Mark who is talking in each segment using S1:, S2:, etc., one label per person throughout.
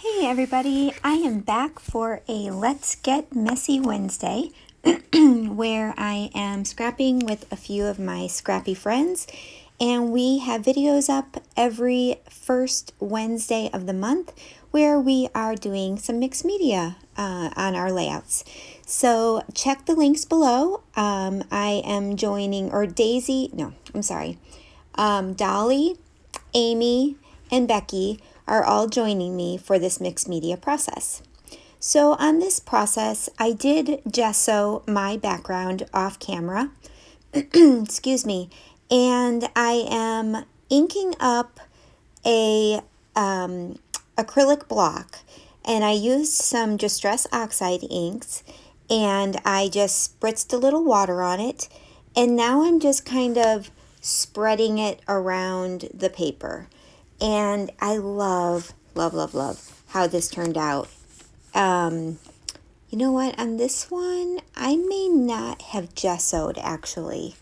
S1: Hey everybody, I am back for a Let's Get Messy Wednesday where I am scrapping with a few of my scrappy friends, and we have videos up every first Wednesday of the month where we are doing some mixed media on our layouts. So check the links below. I am joining, or Daisy, no, I'm sorry, Dollie, Amy, and Becky are all joining me for this mixed media process. So on this process, I did gesso my background off camera, excuse me, and I am inking up a acrylic block, and I used some Distress Oxide inks, and I just spritzed a little water on it, and now I'm just kind of spreading it around the paper. And I love how this turned out. You know what? On this one, I may not have gessoed, actually.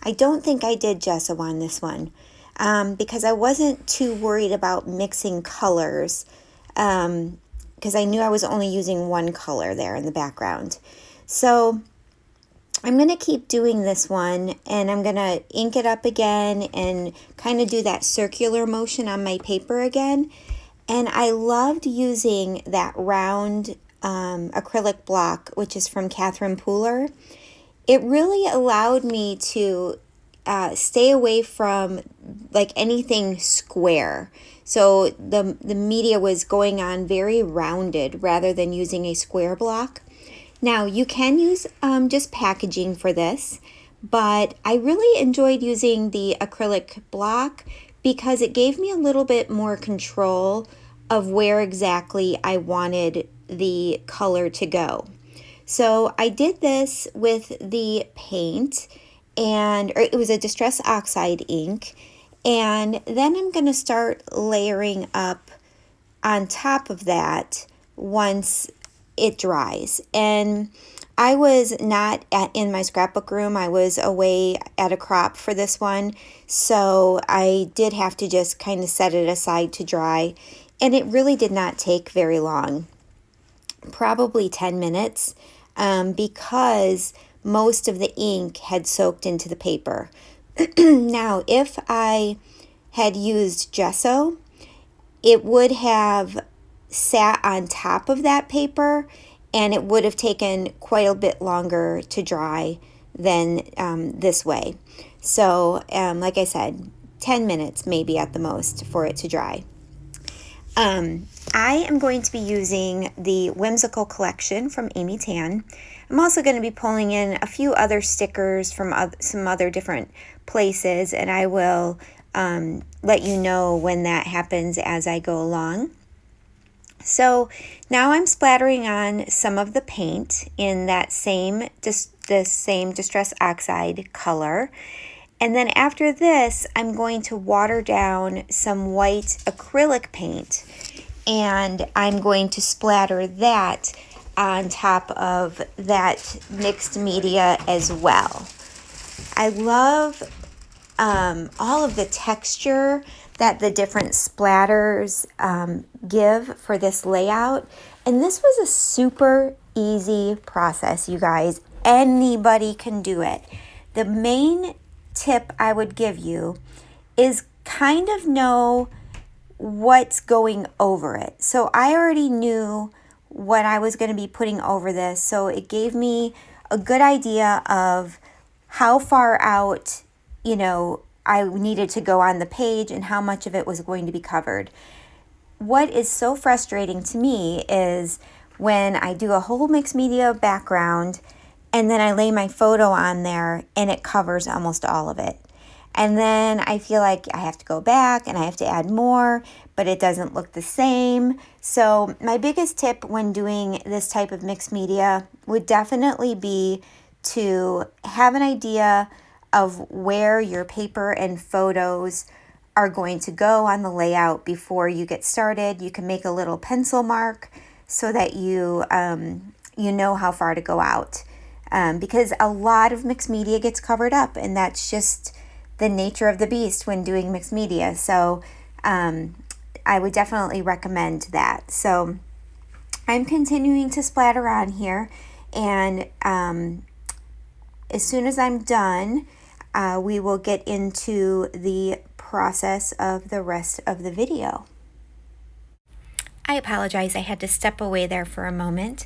S1: I don't think I did gesso on this one because I wasn't too worried about mixing colors because I knew I was only using one color there in the background. So I'm going to keep doing this one, and I'm going to ink it up again and kind of do that circular motion on my paper again. And I loved using that round acrylic block, which is from Catherine Pooler. It really allowed me to stay away from like anything square. So the media was going on very rounded rather than using a square block. Now, you can use just packaging for this, but I really enjoyed using the acrylic block because it gave me a little bit more control of where exactly I wanted the color to go. So I did this with the paint, or it was a Distress Oxide ink, and then I'm going to start layering up on top of that once it dries. And I was not in my scrapbook room. I was away at a crop for this one, so I did have to just kind of set it aside to dry, and it really did not take very long, probably 10 minutes, because most of the ink had soaked into the paper. Now, if I had used gesso, it would have sat on top of that paper, and it would have taken quite a bit longer to dry than this way. So like I said, 10 minutes maybe at the most for it to dry. I am going to be using the Whimsical collection from Amy Tan. I'm also going to be pulling in a few other stickers from some other different places, and I will let you know when that happens as I go along. So now I'm splattering on some of the paint in that same Distress Oxide color. And then after this, I'm going to water down some white acrylic paint, and I'm going to splatter that on top of that mixed media as well. I love all of the texture that the different splatters give for this layout. And this was a super easy process, you guys. Anybody can do it. The main tip I would give you is kind of know what's going over it. So I already knew what I was going to be putting over this, so it gave me a good idea of how far out, I needed to go on the page and how much of it was going to be covered. What is so frustrating to me is when I do a whole mixed media background and then I lay my photo on there and it covers almost all of it. And then I feel like I have to go back and I have to add more, but it doesn't look the same. So my biggest tip when doing this type of mixed media would definitely be to have an idea of where your paper and photos are going to go on the layout before you get started. You can make a little pencil mark so that you know how far to go out, because a lot of mixed media gets covered up, and that's just the nature of the beast when doing mixed media. So I would definitely recommend that. So I'm continuing to splatter on here, and as soon as I'm done, we will get into the process of the rest of the video. I apologize, I had to step away there for a moment.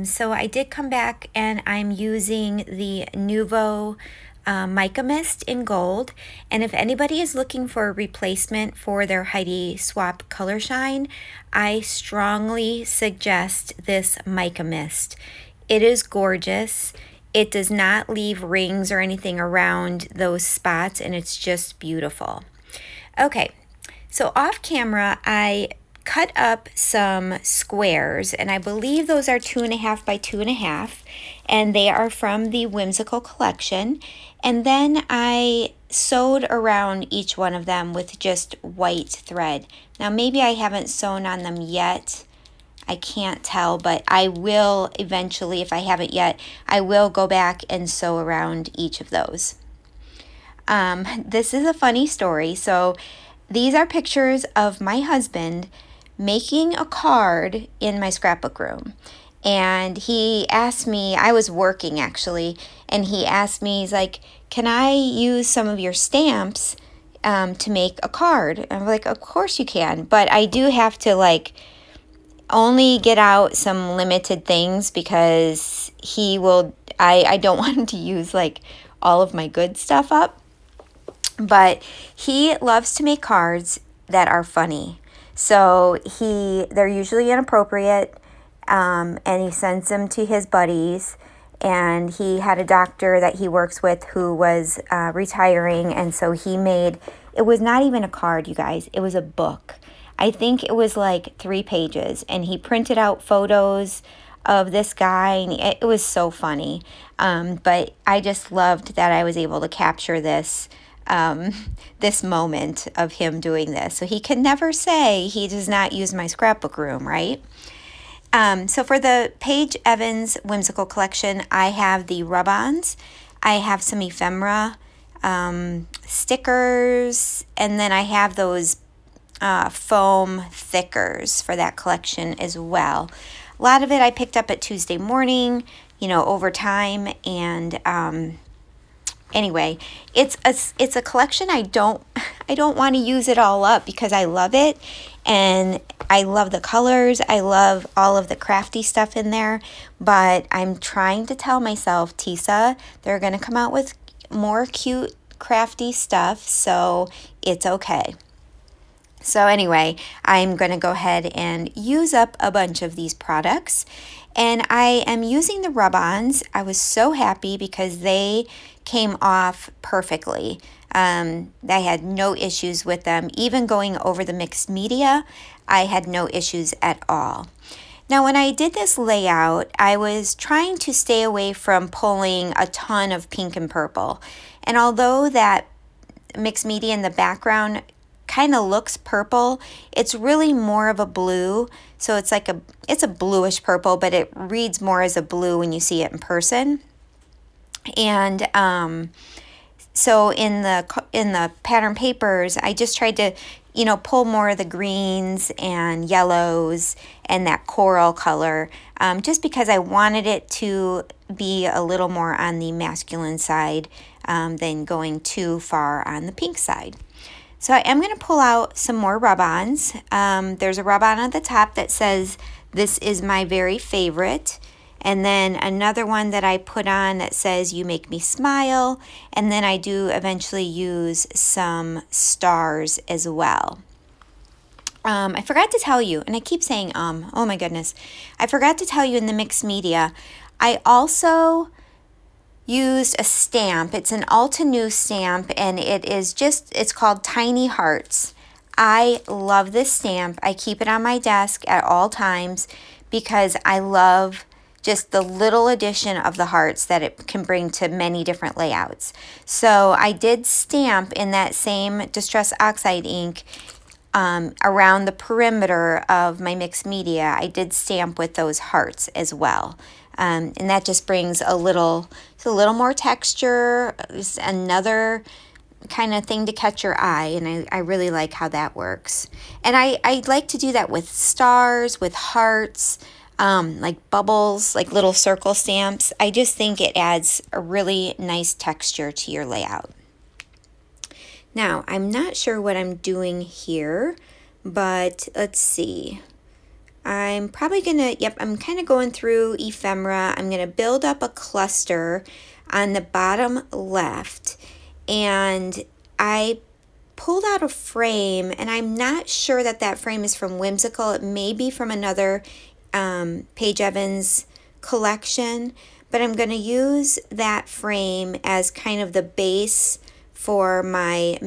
S1: So I did come back, and I'm using the Nuvo Mica Mist in gold. And if anybody is looking for a replacement for their Heidi Swap Color Shine, I strongly suggest this Mica Mist. It is gorgeous. It does not leave rings or anything around those spots, and it's just beautiful. Okay, so off camera, I cut up some squares, and I believe those are 2.5 by 2.5, and they are from the Whimsical collection. And then I sewed around each one of them with just white thread. Now maybe I haven't sewn on them yet, I can't tell, but I will eventually, if I haven't yet, I will go back and sew around each of those. This is a funny story. So these are pictures of my husband making a card in my scrapbook room. And he asked me, I was working actually, and he asked me, he's like, can I use some of your stamps to make a card? And I'm like, of course you can, but I do have to like only get out some limited things because he will, I don't want him to use like all of my good stuff up. But he loves to make cards that are funny. So they're usually inappropriate, and he sends them to his buddies. And he had a doctor that he works with who was retiring, and so he made, it was not even a card, you guys, it was a book. I think it was like 3 pages, and he printed out photos of this guy, and it was so funny. But I just loved that I was able to capture this this moment of him doing this. So he can never say he does not use my scrapbook room, right? So for the Paige Evans Whimsical collection, I have the rub-ons, I have some ephemera, stickers, and then I have those foam thickers for that collection as well. A lot of it I picked up at Tuesday morning, over time, and anyway, it's a collection. I don't want to use it all up because I love it, and I love the colors. I love all of the crafty stuff in there, but I'm trying to tell myself, Tisa, they're going to come out with more cute crafty stuff, so it's okay. So anyway, I'm going to go ahead and use up a bunch of these products. And I am using the rub-ons. I was so happy because they came off perfectly. I had no issues with them. Even going over the mixed media, I had no issues at all. Now, when I did this layout, I was trying to stay away from pulling a ton of pink and purple. And although that mixed media in the background kind of looks purple, it's really more of a blue. So it's a bluish purple, but it reads more as a blue when you see it in person. And so in the pattern papers, I just tried to pull more of the greens and yellows and that coral color, just because I wanted it to be a little more on the masculine side than going too far on the pink side. So I am going to pull out some more rub-ons. There's a rub-on at the top that says, "This is my very favorite." And then another one that I put on that says, "You make me smile." And then I do eventually use some stars as well. I forgot to tell you, and I keep saying, oh my goodness. I forgot to tell you in the mixed media, I also used a stamp. It's an Alta New stamp, and it's called Tiny Hearts. I love this stamp. I keep it on my desk at all times because I love just the little addition of the hearts that it can bring to many different layouts. So I did stamp in that same Distress Oxide ink around the perimeter of my mixed media. I did stamp with those hearts as well. And that just brings a little more texture, just another kind of thing to catch your eye, and I really like how that works. And I like to do that with stars, with hearts, like bubbles, like little circle stamps. I just think it adds a really nice texture to your layout. Now, I'm not sure what I'm doing here, but let's see. I'm probably gonna, I'm kind of going through ephemera. I'm gonna build up a cluster on the bottom left, and I pulled out a frame, and I'm not sure that that frame is from Whimsical. It may be from another Paige Evans collection, but I'm gonna use that frame as kind of the base for my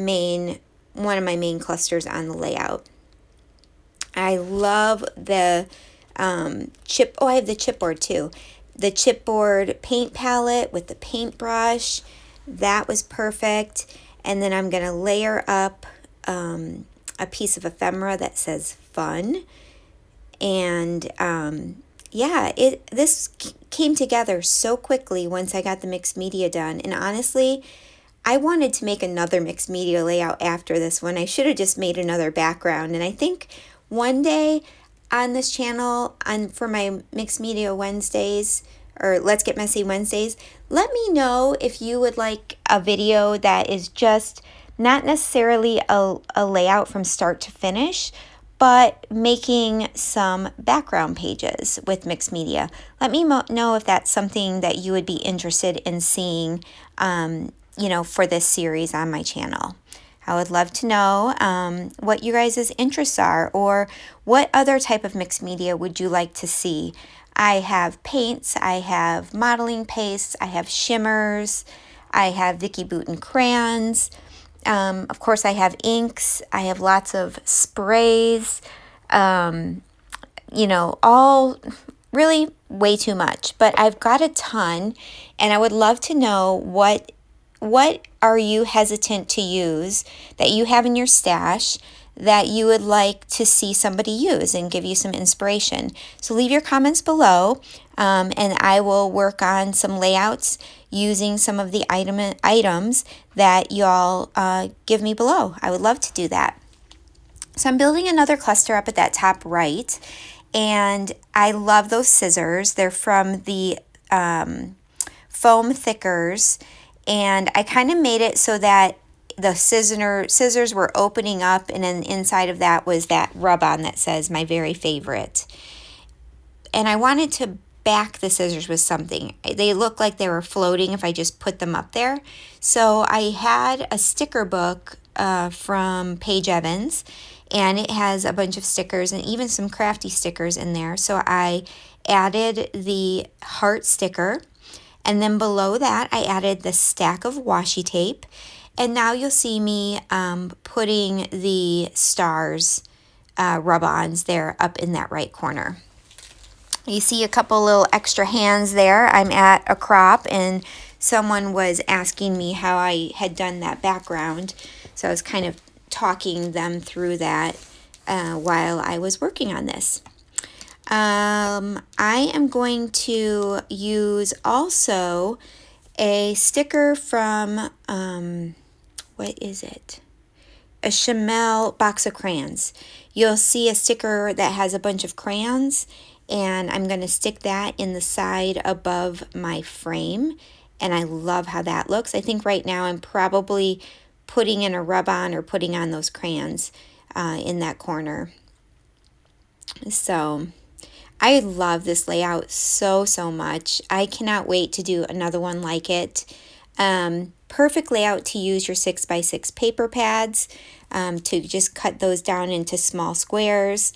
S1: one of my main clusters on the layout. I love the I have the chipboard too. The chipboard paint palette with the paintbrush, that was perfect. And then I'm gonna layer up a piece of ephemera that says fun. And this came together so quickly once I got the mixed media done. And honestly, I wanted to make another mixed media layout after this one. I should have just made another background. And I think one day on this channel, for my Mixed Media Wednesdays, or Let's Get Messy Wednesdays, let me know if you would like a video that is just not necessarily a layout from start to finish, but making some background pages with mixed media. Let me know if that's something that you would be interested in seeing, for this series on my channel. I would love to know what you guys' interests are, or what other type of mixed media would you like to see. I have paints, I have modeling pastes, I have shimmers, I have Vicki Boutin crayons. Of course, I have inks, I have lots of sprays, all really way too much. But I've got a ton, and I would love to know what are you hesitant to use that you have in your stash that you would like to see somebody use and give you some inspiration. So leave your comments below, and I will work on some layouts using some of the items that y'all give me below. I would love to do that. So I'm building another cluster up at that top right, and I love those scissors. They're from the foam thickers. And I kind of made it so that the scissors were opening up, and then inside of that was that rub-on that says my very favorite. And I wanted to back the scissors with something. They look like they were floating if I just put them up there. So I had a sticker book from Paige Evans, and it has a bunch of stickers and even some crafty stickers in there. So I added the heart sticker. And then below that, I added the stack of washi tape. And now you'll see me putting the stars rub-ons there up in that right corner. You see a couple little extra hands there. I'm at a crop, and someone was asking me how I had done that background. So I was kind of talking them through that while I was working on this. I am going to use also a sticker from, what is it? A Chamel box of crayons. You'll see a sticker that has a bunch of crayons, and I'm going to stick that in the side above my frame, and I love how that looks. I think right now I'm probably putting in a rub-on or putting on those crayons in that corner. So I love this layout so much. I cannot wait to do another one like it. Perfect layout to use your 6x6 paper pads to just cut those down into small squares.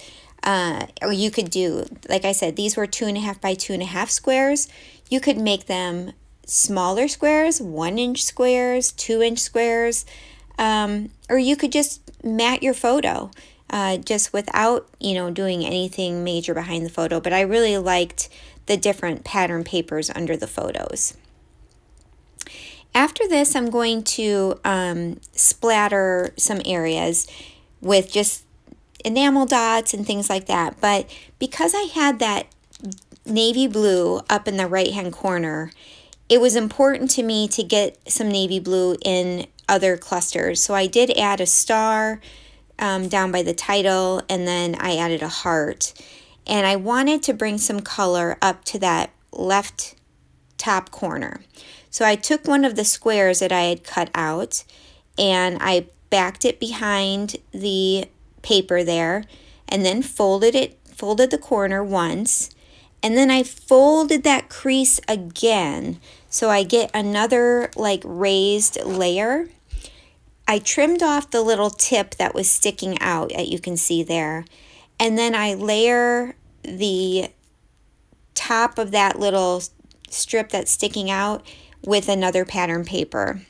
S1: Or you could do, like I said, these were 2.5 by 2.5 squares. You could make them smaller squares, 1-inch squares, 2-inch squares, or you could just mat your photo. Just without, doing anything major behind the photo. But I really liked the different pattern papers under the photos. After this, I'm going to splatter some areas with just enamel dots and things like that. But because I had that navy blue up in the right-hand corner, it was important to me to get some navy blue in other clusters. So I did add a star down by the title, and then I added a heart. And I wanted to bring some color up to that left top corner. So I took one of the squares that I had cut out and I backed it behind the paper there, and then folded the corner once, and then I folded that crease again so I get another like raised layer. I trimmed off the little tip that was sticking out that you can see there, and then I layer the top of that little strip that's sticking out with another pattern paper.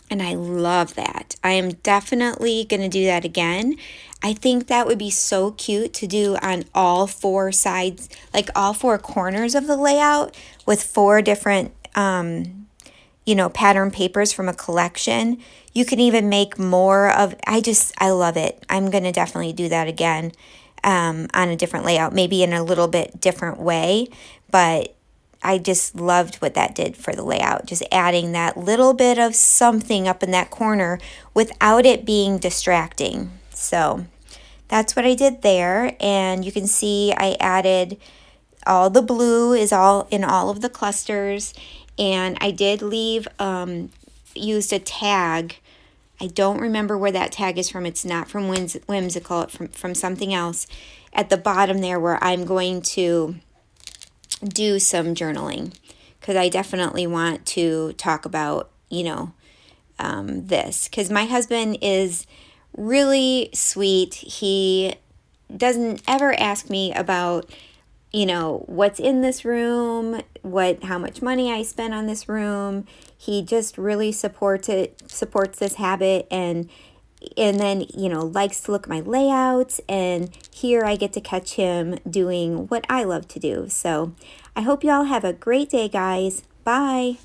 S1: And I love that. I am definitely going to do that again. I think that would be so cute to do on all four sides, like all four corners of the layout with four different, pattern papers from a collection. You can even make more of, I love it. I'm going to definitely do that again on a different layout, maybe in a little bit different way, but I just loved what that did for the layout, just adding that little bit of something up in that corner without it being distracting. So that's what I did there, and you can see I added all the blue is all in all of the clusters, and I did leave, used a tag. I don't remember where that tag is from. It's not from Whimsical, it's from something else at the bottom there where I'm going to do some journaling, because I definitely want to talk about, this, because my husband is really sweet. He doesn't ever ask me about, what's in this room, how much money I spent on this room. He just really supports this habit, and then, likes to look at my layouts, and here I get to catch him doing what I love to do. So I hope you all have a great day, guys. Bye.